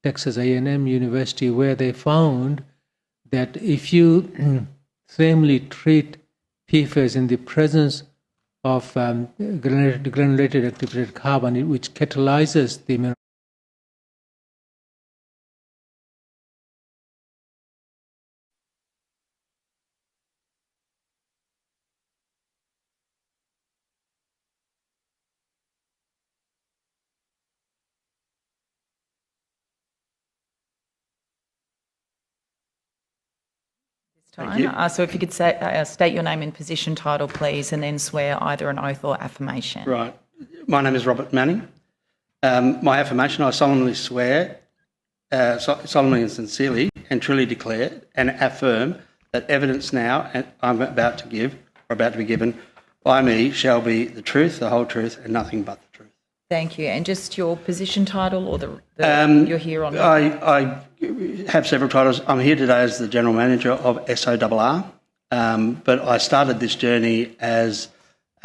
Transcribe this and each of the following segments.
Texas A&M University, where they found that if you safely treat PFAS in the presence of granulated activated carbon, which catalyzes the mineral. Thank you. So if you could state your name and position title, please, and then swear either an oath or affirmation. Right. My name is Robert Manning. My affirmation, I solemnly swear, solemnly and sincerely and truly declare and affirm that evidence now I'm about to give or about to be given by me shall be the truth, the whole truth, and nothing but the truth. Thank you. And just your position title or you're here on... I have several titles. I'm here today as the General Manager of SORR, but I started this journey as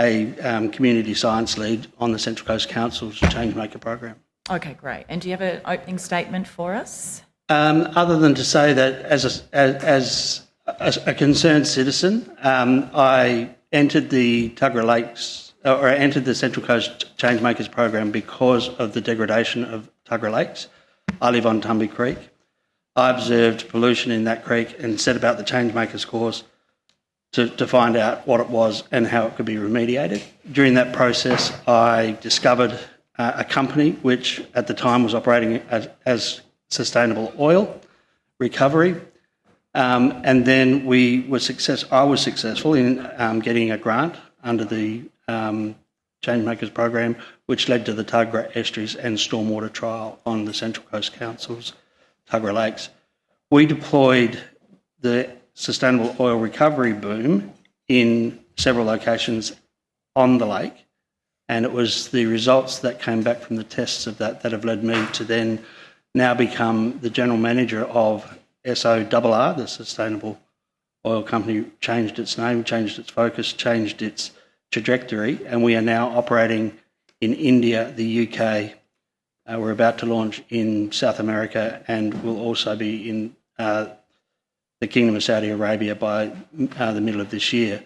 a community science lead on the Central Coast Council's Changemaker program. Okay, great. And do you have an opening statement for us? Other than to say that as a concerned citizen, I entered the Tuggerah Lakes, or I entered the Central Coast Changemakers program because of the degradation of Tuggerah Lakes. I live on Tumby Creek. I observed pollution in that creek and set about the Changemakers course to find out what it was and how it could be remediated. During that process, I discovered a company which at the time was operating as Sustainable Oil Recovery. And then I was successful in getting a grant under the Changemakers program, which led to the Tuggerah Estuaries and Stormwater Trial on the Central Coast Council's Tuggerah Lakes. We deployed the Sustainable Oil Recovery boom in several locations on the lake, and it was the results that came back from the tests of that have led me to then now become the General Manager of SORR, the Sustainable Oil Company. Changed its name, changed its focus, changed its trajectory, and we are now operating in India, the UK. We're about to launch in South America, and we'll also be in the Kingdom of Saudi Arabia by the middle of this year.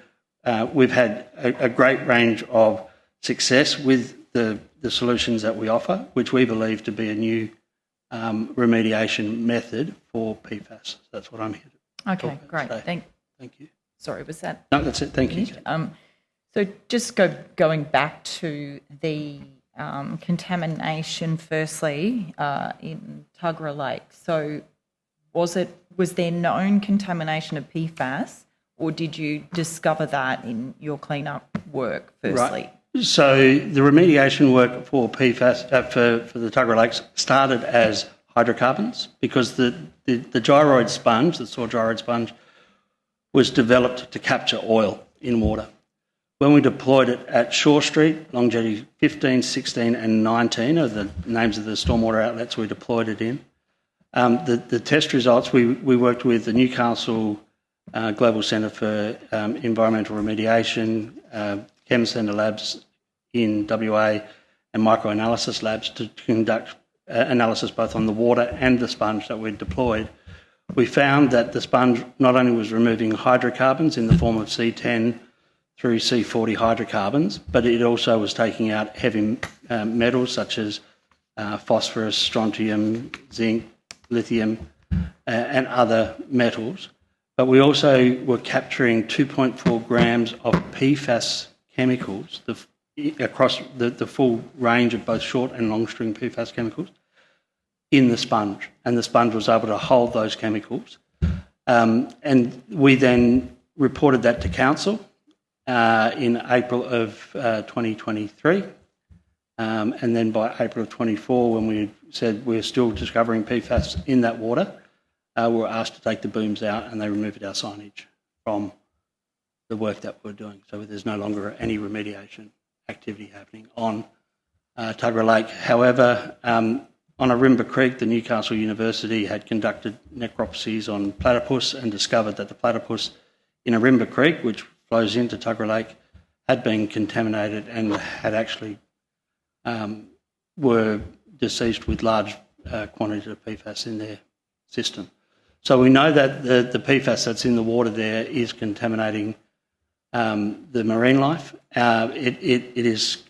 We've had a great range of success with the solutions that we offer, which we believe to be a new remediation method for PFAS. That's what I'm here to talk about. Great. Thank you. Sorry, was that... No, that's it. Thank you. So just going back to the contamination firstly in Tuggerah Lake. So was there known contamination of PFAS, or did you discover that in your cleanup work firstly? Right. So the remediation work for PFAS for the Tuggerah Lakes started as hydrocarbons because the gyroid sponge, the soil gyroid sponge, was developed to capture oil in water. When we deployed it at Shore Street, Longjetty 15, 16 and 19 are the names of the stormwater outlets we deployed it in. The test results, we worked with the Newcastle Global Centre for Environmental Remediation, Chem Centre Labs in WA and microanalysis labs to conduct analysis both on the water and the sponge that we'd deployed. We found that the sponge not only was removing hydrocarbons in the form of C10 through C40 hydrocarbons, but it also was taking out heavy metals such as phosphorus, strontium, zinc, lithium, and other metals. But we also were capturing 2.4 grams of PFAS chemicals across the full range of both short and long string PFAS chemicals in the sponge, and the sponge was able to hold those chemicals. And we then reported that to Council in April of 2023. And then by April of 24, when we said we're still discovering PFAS in that water, we were asked to take the booms out, and they removed our signage from the work that we're doing. So there's no longer any remediation activity happening on Tuggerah Lake. However, on Arimba Creek, the Newcastle University had conducted necropsies on platypus and discovered that the platypus in Arimba Creek, which flows into Tuggerah Lake, had been contaminated and had actually were deceased with large quantities of PFAS in their system. So we know that the PFAS that's in the water there is contaminating the marine life. It is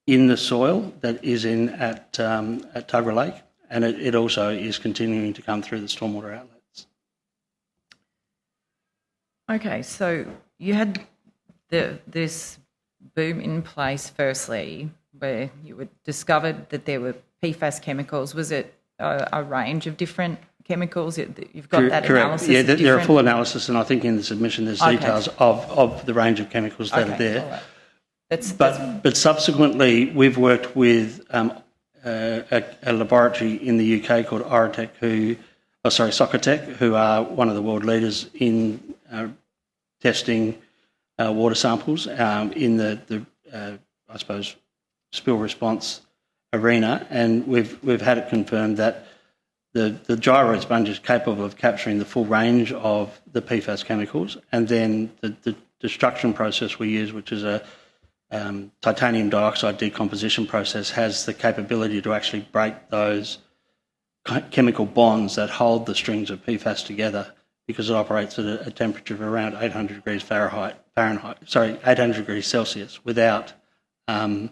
in the soil that is at Tuggerah Lake, and it also is continuing to come through the stormwater outlets. Okay, so you had this boom in place firstly, where you were discovered that there were PFAS chemicals. Was it a range of different chemicals? You've got that Correct. analysis? Yeah, of there are different- full analysis, and I think in the submission there's details of the range of chemicals that are there. all right. That's But subsequently, we've worked with a laboratory in the UK called Socotec, who are one of the world leaders in testing water samples in the I suppose, spill response arena, and we've had it confirmed that the gyroid sponge is capable of capturing the full range of the PFAS chemicals, and then the destruction process we use, which is a titanium dioxide decomposition process, has the capability to actually break those chemical bonds that hold the strings of PFAS together, because it operates at a temperature of around 800 degrees 800 degrees Celsius without the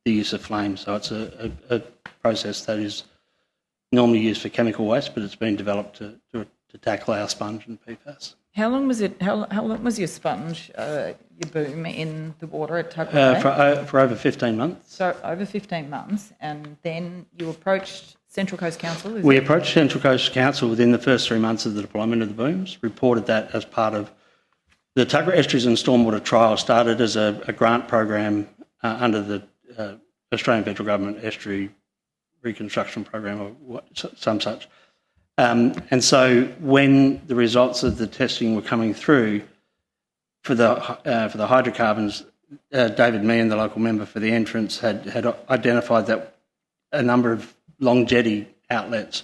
use of flame. So it's a process that is normally used for chemical waste, but it's been developed to tackle our sponge and PFAS. How long was it? How long was your sponge, your boom in the water at Tuggerah Lake? For over 15 months. So over 15 months, and then you approached Central Coast Council? We approached Central Coast Council within the first 3 months of the deployment of the booms, reported that as part of the Tuggerah Estuaries and Stormwater Trial. Started as a grant program under the Australian Federal Government Estuary Reconstruction Program or some such. And so when the results of the testing were coming through for the hydrocarbons, David Meehan, the local member for the entrance, had identified that a number of long jetty outlets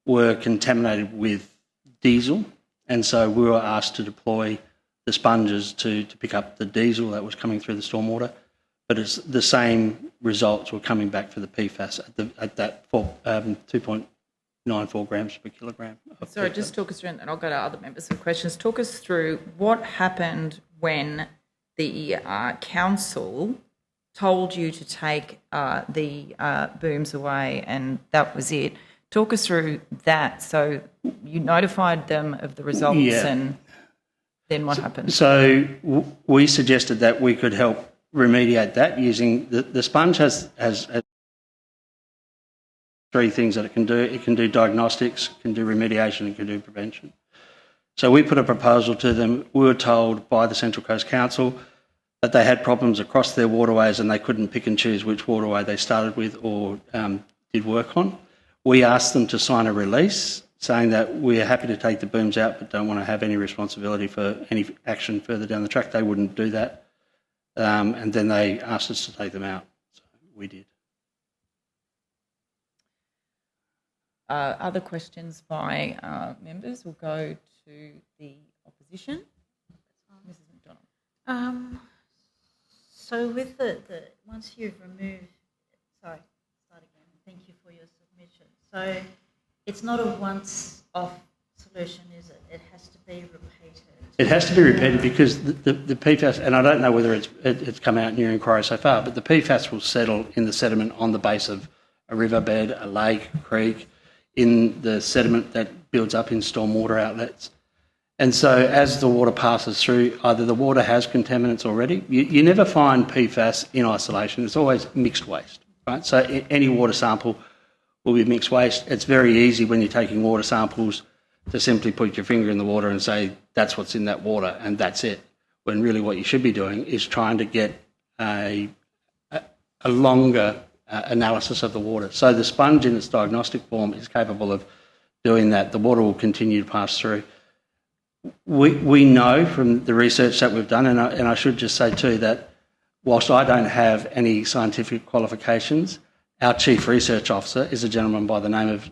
were contaminated with diesel, and so we were asked to deploy the sponges to pick up the diesel that was coming through the stormwater, but it's the same results were coming back for the PFAS at that 2.94 grams per kilogram. Sorry, just talk us through, and I'll go to other members with questions. Talk us through what happened when the council told you to take the booms away, and that was it. Talk us through that. So you notified them of the results, and then what happened? So we suggested that we could help remediate that using the sponge has three things that it can do. It can do diagnostics, can do remediation, and can do prevention. So we put a proposal to them. We were told by the Central Coast Council that they had problems across their waterways and they couldn't pick and choose which waterway they started with or did work on. We asked them to sign a release saying that we are happy to take the booms out but don't want to have any responsibility for any action further down the track. They wouldn't do that. And then they asked us to take them out. So we did. Other questions by members? We'll go to the opposition. Mrs. McDonald. So with the once you've removed, sorry, start again. Thank you for your submission. So it's not a once-off solution, is it? It has to be repeated. It has to be repeated because the PFAS, and I don't know whether it's come out in your inquiry so far, but the PFAS will settle in the sediment on the base of a riverbed, a lake, a creek, in the sediment that builds up in stormwater outlets. And so as the water passes through, either the water has contaminants already. You never find PFAS in isolation. It's always mixed waste, right? So any water sample will be mixed waste. It's very easy when you're taking water samples to simply put your finger in the water and say, that's what's in that water and that's it. When really what you should be doing is trying to get a longer analysis of the water. So the sponge in its diagnostic form is capable of doing that. The water will continue to pass through. We know from the research that we've done, and I should just say too that whilst I don't have any scientific qualifications, our Chief Research Officer is a gentleman by the name of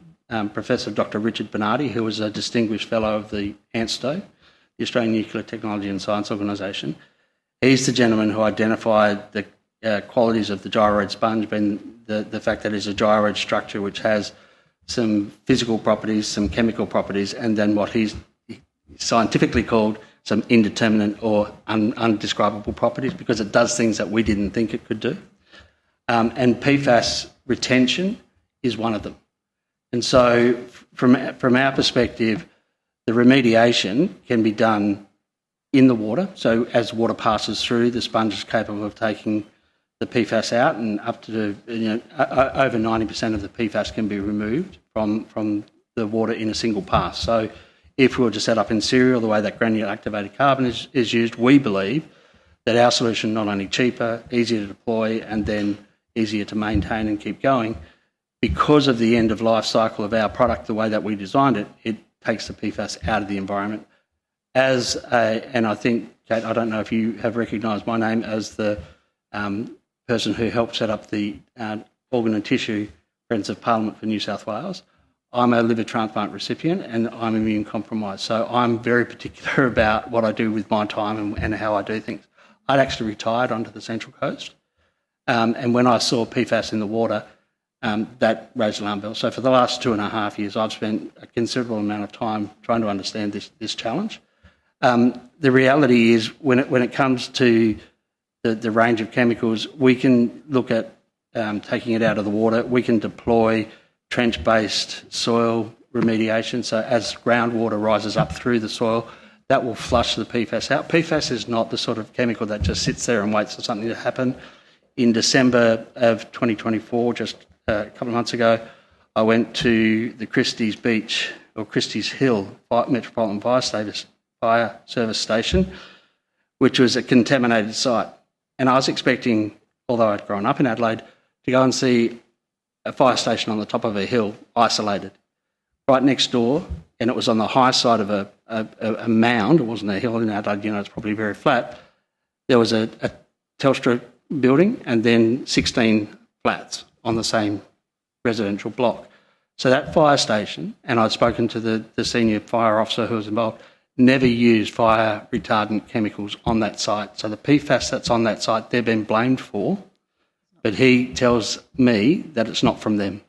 Professor Dr. Richard Bernardi, who was a distinguished fellow of the ANSTO, the Australian Nuclear Technology and Science Organisation. He's the gentleman who identified the qualities of the gyroid sponge, being the fact that it's a gyroid structure which has some physical properties, some chemical properties, and then what he's scientifically called some indeterminate or undescribable properties, because it does things that we didn't think it could do. And PFAS retention is one of them. And so from our perspective, the remediation can be done in the water. So as water passes through, the sponge is capable of taking the PFAS out, and up to over 90% of the PFAS can be removed from the water in a single pass. So if we were to set up in cereal the way that granular activated carbon is used, we believe that our solution not only cheaper, easier to deploy, and then easier to maintain and keep going, because of the end of life cycle of our product, the way that we designed it, it takes the PFAS out of the environment. And I think, Kate, I don't know if you have recognised my name as the person who helped set up the Organ and Tissue Friends of Parliament for New South Wales. I'm a liver transplant recipient and I'm immune compromised. So I'm very particular about what I do with my time and how I do things. I'd actually retired onto the Central Coast. And when I saw PFAS in the water, that raised alarm bells. So for the last 2.5 years, I've spent a considerable amount of time trying to understand this challenge. The reality is when it comes to the range of chemicals, we can look at taking it out of the water. We can deploy trench-based soil remediation. So as groundwater rises up through the soil, that will flush the PFAS out. PFAS is not the sort of chemical that just sits there and waits for something to happen. In December of 2024, just a couple of months ago, I went to the Christie's Beach or Christie's Hill Metropolitan Fire Service Station, which was a contaminated site. And I was expecting, although I'd grown up in Adelaide, to go and see a fire station on the top of a hill, isolated. Right next door, and it was on the high side of a mound, it wasn't a hill in Adelaide, it's probably very flat, there was a Telstra building and then 16 flats on the same residential block. So that fire station, and I'd spoken to the senior fire officer who was involved, never used fire retardant chemicals on that site. So the PFAS that's on that site, they've been blamed for, but he tells me that it's not from them.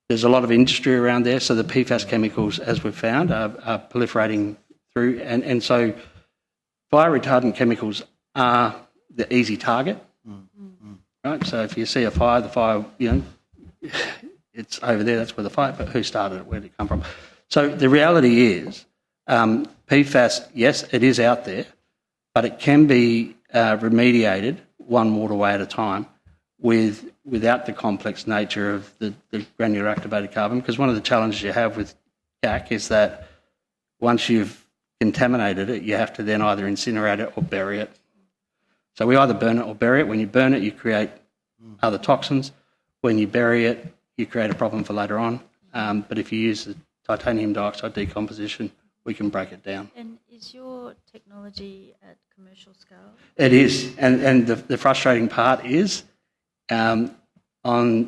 There's a lot of industry around there, so the PFAS chemicals, as we've found, are proliferating through. And so fire retardant chemicals are the easy target, right? So if you see a fire, the fire, it's over there, that's where the fire, but who started it, where did it come from? So the reality is, PFAS, yes, it is out there, but it can be remediated one waterway at a time without the complex nature of the granular activated carbon, because one of the challenges you have with GAC is that once you've contaminated it, you have to then either incinerate it or bury it. So we either burn it or bury it. When you burn it, you create other toxins. When you bury it, you create a problem for later on. But if you use the titanium dioxide decomposition, we can break it down. And is your technology at commercial scale? It is. And the frustrating part is on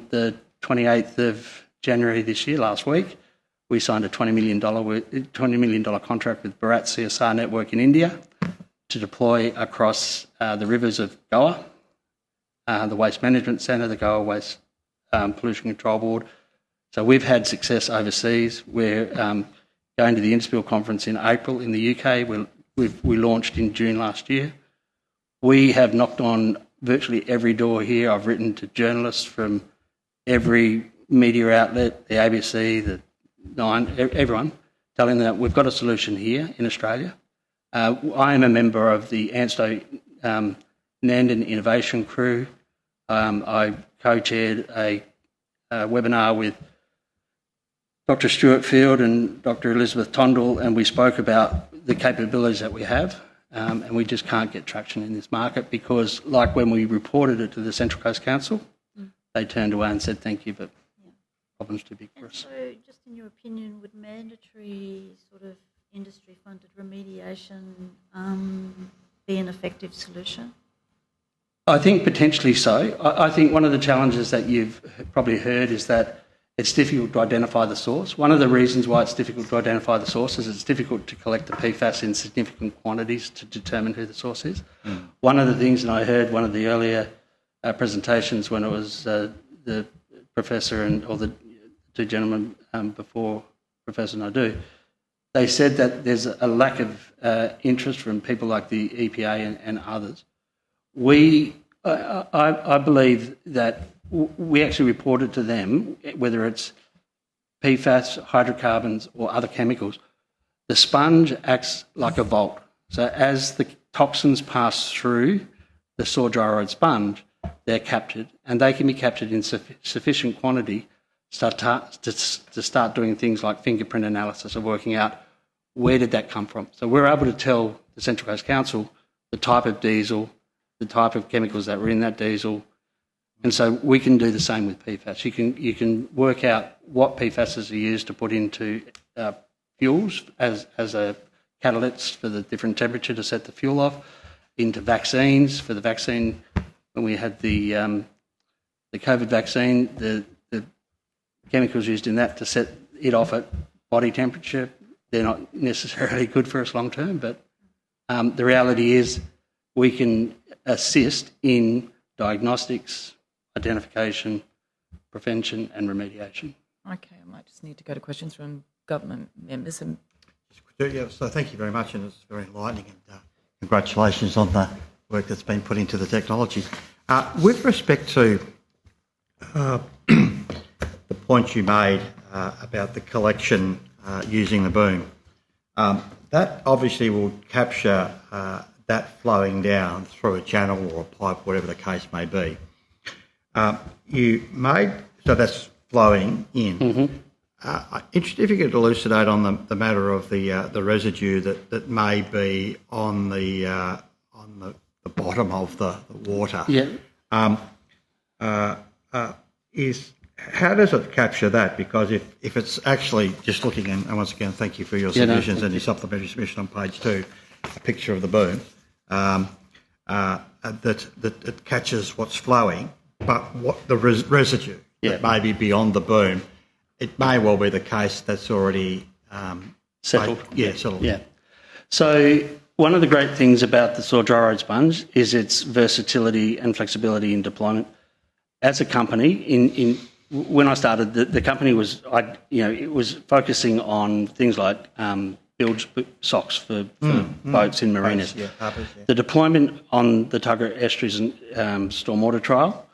the 28th of January this year, last week, we signed a $20 million contract with Bharat CSR Network in India to deploy across the rivers of Goa, the Waste Management Centre, the Goa Waste Pollution Control Board. So we've had success overseas. We're going to the INSPIL conference in April in the UK. We launched in June last year. We have knocked on virtually every door here. I've written to journalists from every media outlet, the ABC, the Nine, everyone, telling them that we've got a solution here in Australia. I am a member of the ANSTO Nandan Innovation Crew. I co-chaired a webinar with Dr. Stuart Field and Dr. Elizabeth Tondell, and we spoke about the capabilities that we have, and we just can't get traction in this market because, like when we reported it to the Central Coast Council, they turned away and said, thank you, but problem's too big for us. So just in your opinion, would mandatory sort of industry-funded remediation be an effective solution? I think potentially so. I think one of the challenges that you've probably heard is that it's difficult to identify the source. One of the reasons why it's difficult to identify the source is it's difficult to collect the PFAS in significant quantities to determine who the source is. One of the things, and I heard one of the earlier presentations when it was the professor or the two gentlemen before Professor Naidu, they said that there's a lack of interest from people like the EPA and others. I believe that we actually reported to them, whether it's PFAS, hydrocarbons or other chemicals, the sponge acts like a vault. So as the toxins pass through the saw gyroid sponge, they're captured, and they can be captured in sufficient quantity to start doing things like fingerprint analysis of working out where did that come from. So we're able to tell the Central Coast Council the type of diesel, the type of chemicals that were in that diesel, and so we can do the same with PFAS. You can work out what PFAS are used to put into fuels as a catalyst for the different temperature to set the fuel off, into vaccines. For the vaccine, when we had the COVID vaccine, the chemicals used in that to set it off at body temperature, they're not necessarily good for us long term, but the reality is we can assist in diagnostics, identification, prevention and remediation. Okay, I might just need to go to questions from government members. And Yeah, so thank you very much, and it's very enlightening, and congratulations on the work that's been put into the technology. With respect to the point you made about the collection using the boom, that obviously will capture that flowing down through a channel or a pipe, whatever the case may be. So that's flowing in. Mm-hmm. Interested if you could elucidate on the matter of the residue that may be on the bottom of the water. Yeah. How does it capture that? Because if it's actually just looking, and once again, thank you for your submissions and your supplementary submission on page 2, a picture of the boom, that it catches what's flowing, but what the residue that may be beyond the boom, it may well be the case that's already Settled. Settled. Yeah. So one of the great things about the saw gyroid sponge is its versatility and flexibility in deployment. As a company, when I started, the company was, it was focusing on things like bilge socks for boats in marinas. Harbours, The deployment on the Tuggerah Estuaries stormwater trial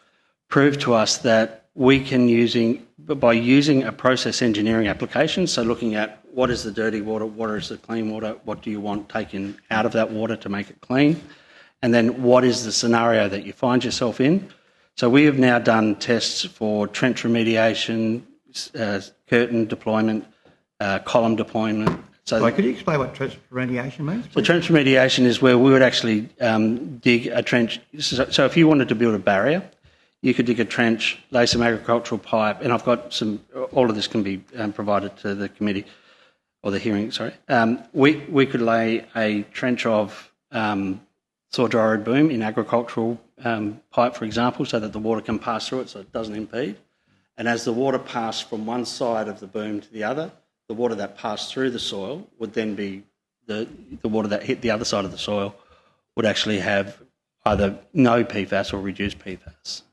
proved to us that we can, by using a process engineering application, so looking at what is the dirty water, what is the clean water, what do you want taken out of that water to make it clean, and then what is the scenario that you find yourself in. So we have now done tests for trench remediation, curtain deployment, column deployment. So could you explain what trench remediation means, please? So trench remediation is where we would actually dig a trench. So if you wanted to build a barrier, you could dig a trench, lay some agricultural pipe, and I've got all of this can be provided to the committee, or the hearing, sorry. We could lay a trench of saw gyroid boom in agricultural pipe, for example, so that the water can pass through it so it doesn't impede. And as the water passed from one side of the boom to the other, the water that passed through the soil would then be the water that hit the other side of the soil would actually have either no PFAS or reduced PFAS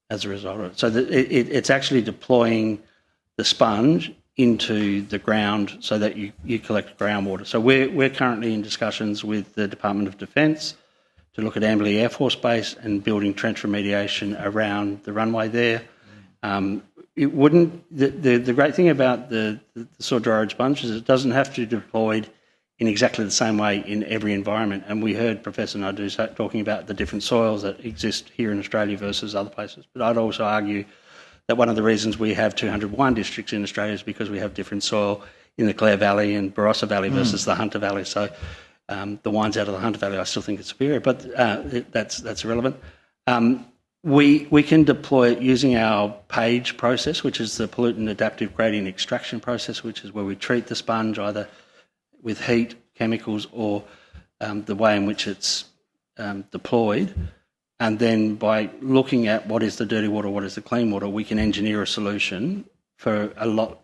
as a result of it. So it's actually deploying the sponge into the ground so that you collect groundwater. So we're currently in discussions with the Department of Defence to look at Amberley Air Force Base and building trench remediation around the runway there. It wouldn't. The great thing about the saw gyroid sponge is it doesn't have to be deployed in exactly the same way in every environment. And we heard Professor Naidu talking about the different soils that exist here in Australia versus other places. But I'd also argue that one of the reasons we have 201 districts in Australia is because we have different soil in the Clare Valley and Barossa Valley versus the Hunter Valley. So the wines out of the Hunter Valley, I still think it's superior, but that's irrelevant. We can deploy it using our PAGE process, which is the pollutant adaptive gradient extraction process, which is where we treat the sponge either with heat, chemicals, or the way in which it's deployed. And then by looking at what is the dirty water, what is the clean water, we can engineer a solution for a lot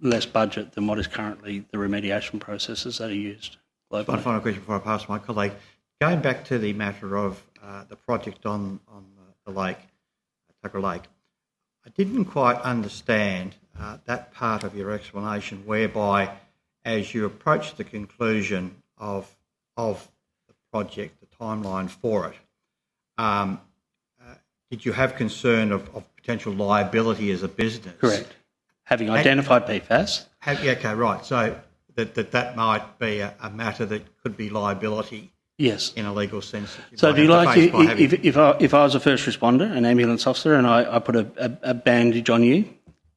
less budget than what is currently the remediation processes that are used globally. One final question before I pass to my colleague. Going back to the matter of the project on the lake, Tuggerah Lake, I didn't quite understand that part of your explanation whereby as you approach the conclusion of the project, the timeline for it, did you have concern of potential liability as a business? Correct. Having identified PFAS. Okay, right. So that might be a matter that could be liability Yes. in a legal sense. So do you like, if I was a first responder, an ambulance officer, and I put a bandage on you,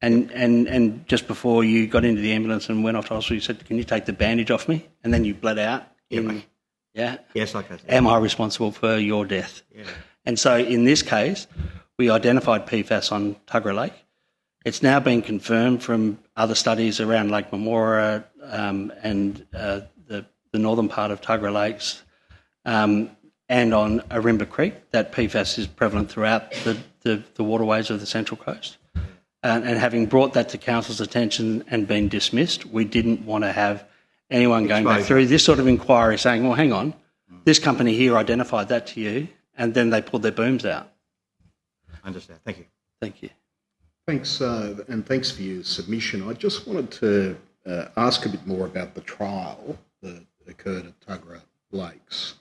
and just before you got into the ambulance and went off to hospital, you said, "Can you take the bandage off me?" And then you bled out. Yeah. Yes, okay. Am I responsible for your death? Yeah. And so in this case, we identified PFAS on Tuggerah Lake. It's now been confirmed from other studies around Lake Mamora and the northern part of Tuggerah Lakes and on Arimba Creek that PFAS is prevalent throughout the waterways of the Central Coast. And having brought that to Council's attention and been dismissed, we didn't want to have anyone going back through this sort of inquiry saying, well, hang on, this company here identified that to you, and then they pulled their booms out. I understand. Thank you. Thank you. Thanks, and thanks for your submission. I just wanted to ask a bit more about the trial that occurred at Tuggerah Lakes,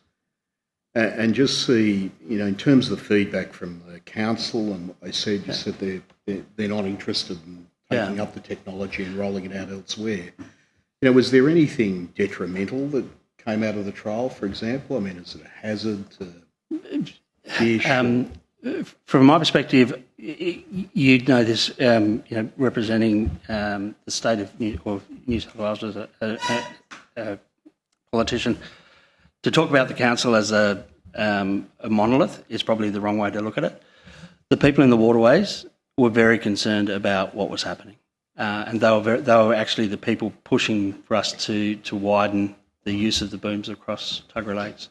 and just see, in terms of the feedback from the council and what they said, you said they're not interested in taking up the technology and rolling it out elsewhere. Was there anything detrimental that came out of the trial, for example? I mean, is it a hazard to fish? From my perspective, you'd know this, representing the state of New South Wales as a politician. To talk about the council as a monolith is probably the wrong way to look at it. The people in the waterways were very concerned about what was happening, and they were actually the people pushing for us to widen the use of the booms across Tuggerah Lakes.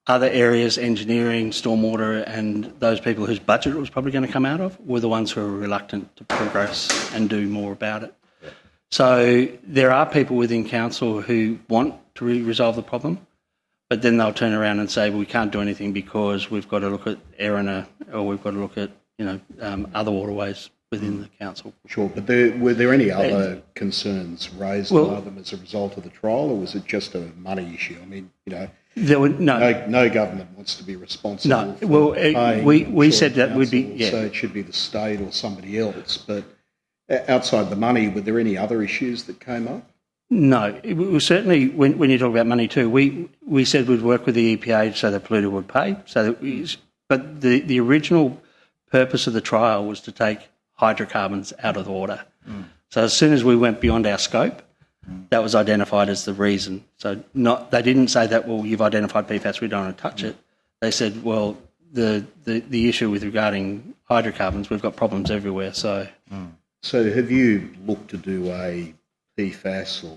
Other areas, engineering, stormwater, and those people whose budget it was probably going to come out of were the ones who were reluctant to progress and do more about it. Yeah. So there are people within council who want to resolve the problem, but then they'll turn around and say, well, we can't do anything because we've got to look at Erina or we've got to look at other waterways within the council. Sure, but were there any other concerns raised by them as a result of the trial, or was it just a money issue? I mean, there were no government wants to be responsible. No, well, we said that would be so it should be the state or somebody else. But outside the money, were there any other issues that came up? No, it was certainly when you talk about money too. We said we'd work with the EPA so the polluter would pay. But the original purpose of the trial was to take hydrocarbons out of the water. So as soon as we went beyond our scope, that was identified as the reason. So they didn't say that, well, you've identified PFAS, we don't want to touch it. They said, well, the issue with regarding hydrocarbons, we've got problems everywhere. So have you looked to do a PFAS or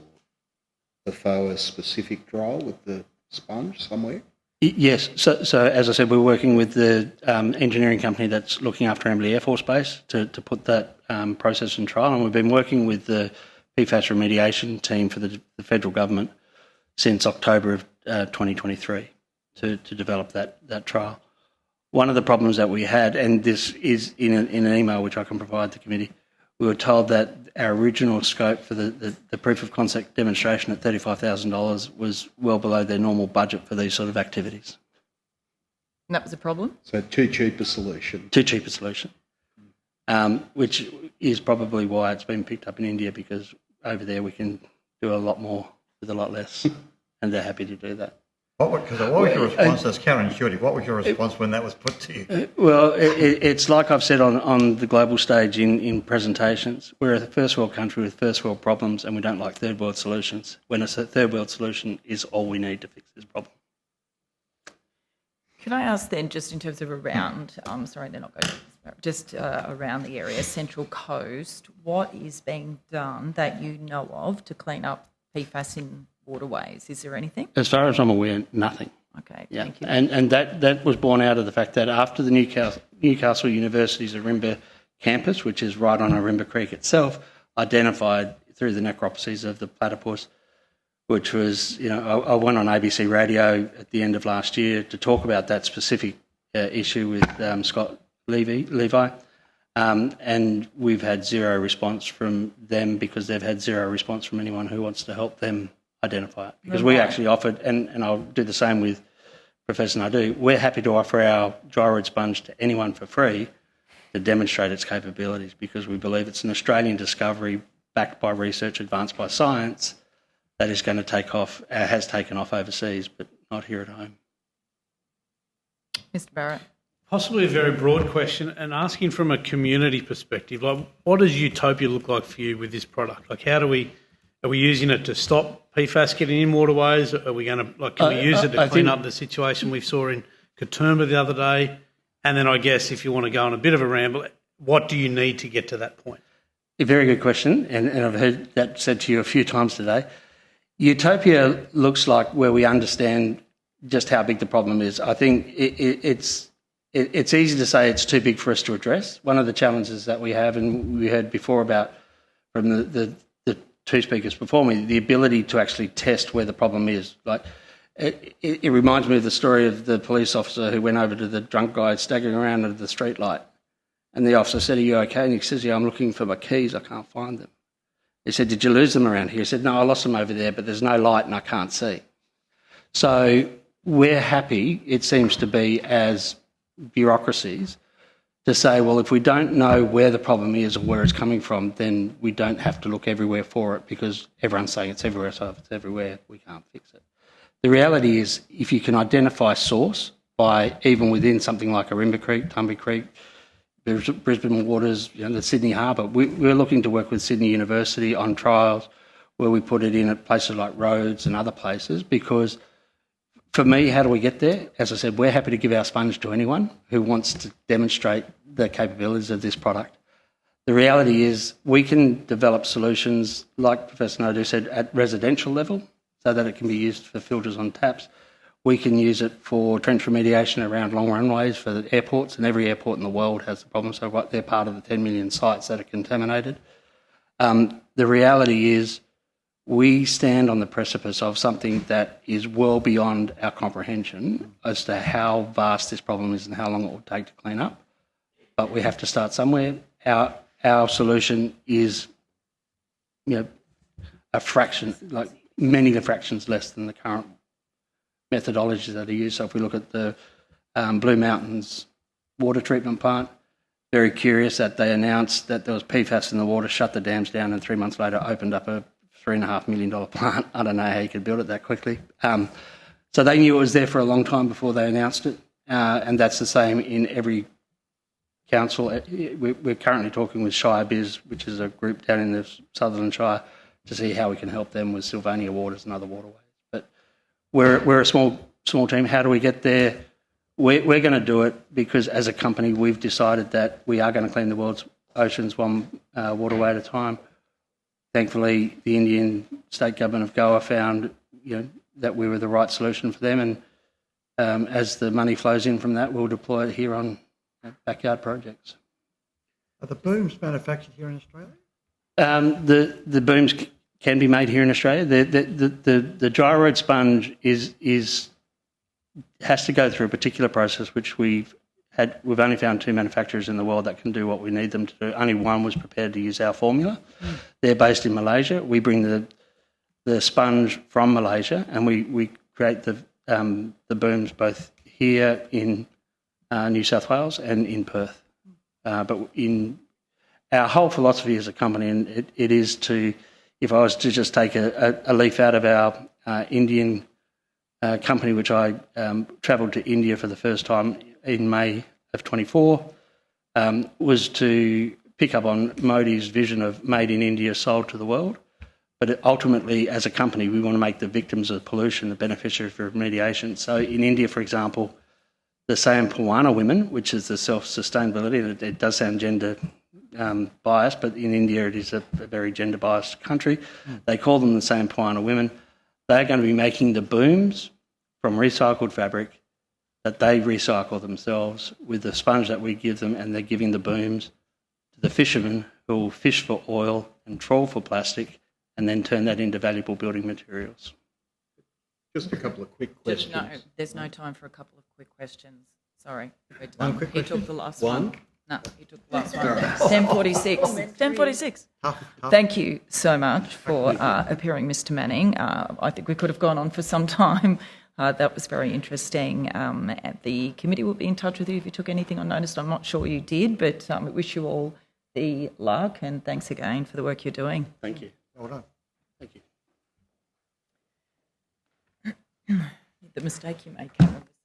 PFOA specific trial with the sponge somewhere? Yes. So as I said, we're working with the engineering company that's looking after Amberley Air Force Base to put that process in trial, and we've been working with the PFAS remediation team for the federal government since October of 2023 to develop that trial. One of the problems that we had, and this is in an email which I can provide the committee, we were told that our original scope for the proof of concept demonstration at $35,000 was well below their normal budget for these sort of activities. And that was a problem? So too cheap a solution. Too cheap a solution, which is probably why it's been picked up in India, because over there we can do a lot more with a lot less, and they're happy to do that. What was your response as Karen Shorty? What was your response when that was put to you? Well, it's like I've said on the global stage in presentations. We're a first world country with first world problems, and we don't like third world solutions. When a third world solution is all we need to fix this problem. Can I ask then, just in terms of around, sorry, they're not going to, just around the area, Central Coast, what is being done that you know of to clean up PFAS in waterways? Is there anything? As far as I'm aware, nothing. Okay, Yeah. thank you. And that was born out of the fact that after the Newcastle University's Arimba campus, which is right on Arimba Creek itself, identified through the necropsies of the platypus, which was, I went on ABC Radio at the end of last year to talk about that specific issue with Scott Levi. And we've had zero response from them because they've had zero response from anyone who wants to help them identify it. Because we actually offered, and I'll do the same with Professor Naidu, we're happy to offer our gyroid sponge to anyone for free to demonstrate its capabilities, because we believe it's an Australian discovery backed by research, advanced by science, that is going to take off, has taken off overseas, but not here at home. Mr. Barrett. Possibly a very broad question, and asking from a community perspective, like what does utopia look like for you with this product? Like are we using it to stop PFAS getting in waterways? Are we going to, can we use it to clean up the situation we saw in Katoomba the other day? And then I guess if you want to go on a bit of a ramble, what do you need to get to that point? A very good question, and I've heard that said to you a few times today. Utopia looks like where we understand just how big the problem is. I think it's easy to say it's too big for us to address. One of the challenges that we have, and we heard before about from the two speakers before me, the ability to actually test where the problem is. Like it reminds me of the story of the police officer who went over to the drunk guy staggering around under the street light. And the officer said, "Are you okay?" And he says, "Yeah, I'm looking for my keys. I can't find them." He said, "Did you lose them around here?" He said, "No, I lost them over there, but there's no light and I can't see." So we're happy, it seems to be, as bureaucracies, to say, well, if we don't know where the problem is or where it's coming from, then we don't have to look everywhere for it, because everyone's saying it's everywhere, so if it's everywhere, we can't fix it. The reality is, if you can identify source by even within something like Arimba Creek, Tumby Creek, Brisbane Waters, the Sydney Harbour, we're looking to work with Sydney University on trials where we put it in at places like Rhodes and other places, because for me, how do we get there? As I said, we're happy to give our sponge to anyone who wants to demonstrate the capabilities of this product. The reality is we can develop solutions, like Professor Naidu said, at residential level so that it can be used for filters on taps. We can use it for trench remediation around long runways for the airports, and every airport in the world has the problem, so they're part of the 10 million sites that are contaminated. The reality is we stand on the precipice of something that is well beyond our comprehension as to how vast this problem is and how long it will take to clean up. But we have to start somewhere. Our solution is, a fraction, like many fractions less than the current methodologies that are used. So if we look at the Blue Mountains water treatment plant, very curious that they announced that there was PFAS in the water, shut the dams down, and 3 months later opened up a $3.5 million plant. I don't know how you could build it that quickly. So they knew it was there for a long time before they announced it, and that's the same in every council. We're currently talking with Shire Biz, which is a group down in the Sutherland Shire, to see how we can help them with Sylvania Waters and other waterways. But we're a small team. How do we get there? We're going to do it because as a company we've decided that we are going to clean the world's oceans one waterway at a time. Thankfully, the Indian state government of Goa found that we were the right solution for them, and as the money flows in from that, we'll deploy it here on backyard projects. Are the booms manufactured here in Australia? The booms can be made here in Australia. The gyroid sponge has to go through a particular process, which we've only found 2 manufacturers in the world that can do what we need them to do. Only one was prepared to use our formula. They're based in Malaysia. We bring the sponge from Malaysia, and we create the booms both here in New South Wales and in Perth. But in our whole philosophy as a company, and it is to, if I was to just take a leaf out of our Indian company, which I travelled to India for the first time in May of 24, was to pick up on Modi's vision of made in India, sold to the world. But ultimately, as a company, we want to make the victims of pollution the beneficiaries of remediation. So in India, for example, the Sayampurwana women, which is the self-sustainability, and it does sound gender biased, but in India it is a very gender-biased country. They call them the Sayampurwana women. They're going to be making the booms from recycled fabric that they recycle themselves with the sponge that we give them, and they're giving the booms to the fishermen who will fish for oil and trawl for plastic and then turn that into valuable building materials. Just a couple of quick questions. No, there's no time for a couple of quick questions. Sorry. One quick He question. took the last one. No, you took the last one. 10:46. 10:46. Tough. Thank you so much for appearing, Mr. Manning. I think we could have gone on for some time. That was very interesting. The committee will be in touch with you if you took anything unnoticed. I'm not sure you did, but we wish you all the luck, and thanks again for the work you're doing. Thank you. Well done. Thank you. The mistake you made, Cameron, was